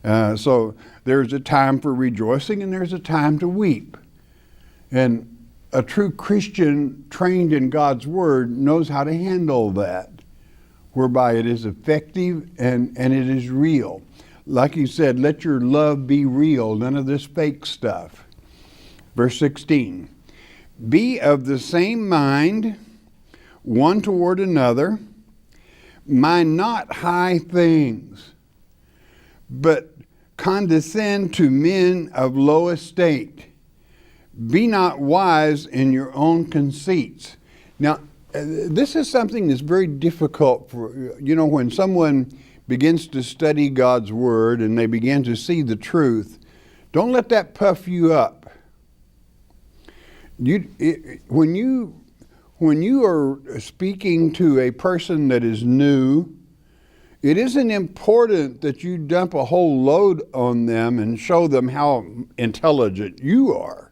So there's a time for rejoicing and there's a time to weep. And a true Christian trained in God's Word knows how to handle that, whereby it is effective and it is real. Like he said, let your love be real, none of this fake stuff. Verse 16, be of the same mind one toward another, mind not high things, but condescend to men of low estate. Be not wise in your own conceits. Now, this is something that's very difficult for, when someone begins to study God's Word and they begin to see the truth, don't let that puff you up. When you are speaking to a person that is new, it isn't important that you dump a whole load on them and show them how intelligent you are,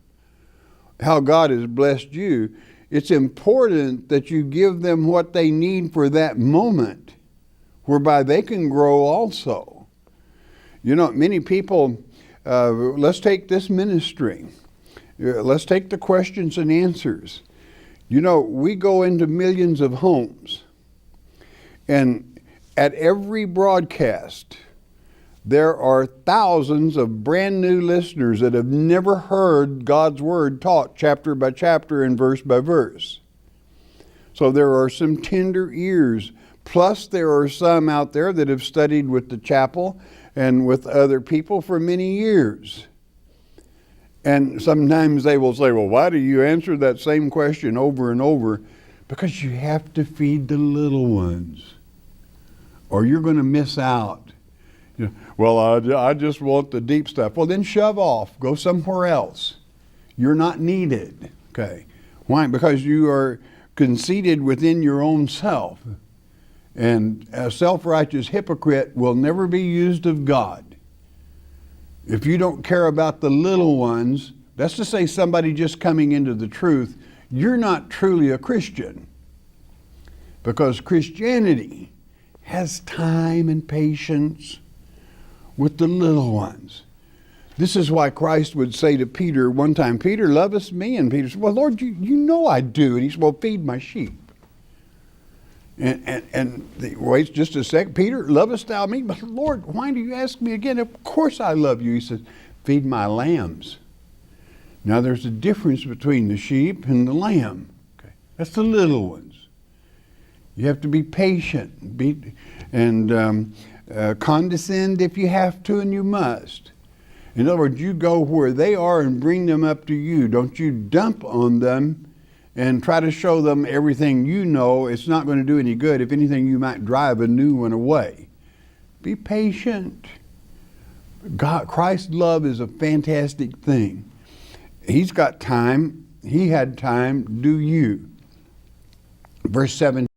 how God has blessed you. It's important that you give them what they need for that moment, whereby they can grow also. Many people, let's take this ministry. Let's take the questions and answers. We go into millions of homes, and at every broadcast, there are thousands of brand new listeners that have never heard God's Word taught chapter by chapter and verse by verse. So there are some tender ears. Plus there are some out there that have studied with the chapel and with other people for many years. And sometimes they will say, well, why do you answer that same question over and over? Because you have to feed the little ones, or you're going to miss out. Well, I just want the deep stuff. Well, then shove off. Go somewhere else. You're not needed. Okay. Why? Because you are conceited within your own self. And a self-righteous hypocrite will never be used of God. If you don't care about the little ones, that's to say somebody just coming into the truth, you're not truly a Christian. Because Christianity has time and patience with the little ones. This is why Christ would say to Peter one time, Peter, lovest me? And Peter said, well, Lord, you know I do. And he said, well, feed my sheep. And he waits just a second. Peter, lovest thou me? But Lord, why do you ask me again? Of course I love you. He says, feed my lambs. Now there's a difference between the sheep and the lamb. Okay. That's the little ones. You have to be patient and condescend if you have to, and you must. In other words, you go where they are and bring them up to you. Don't you dump on them and try to show them everything you know. It's not going to do any good. If anything, you might drive a new one away. Be patient. Christ's love is a fantastic thing. He's got time. He had time. Do you? Verse 7.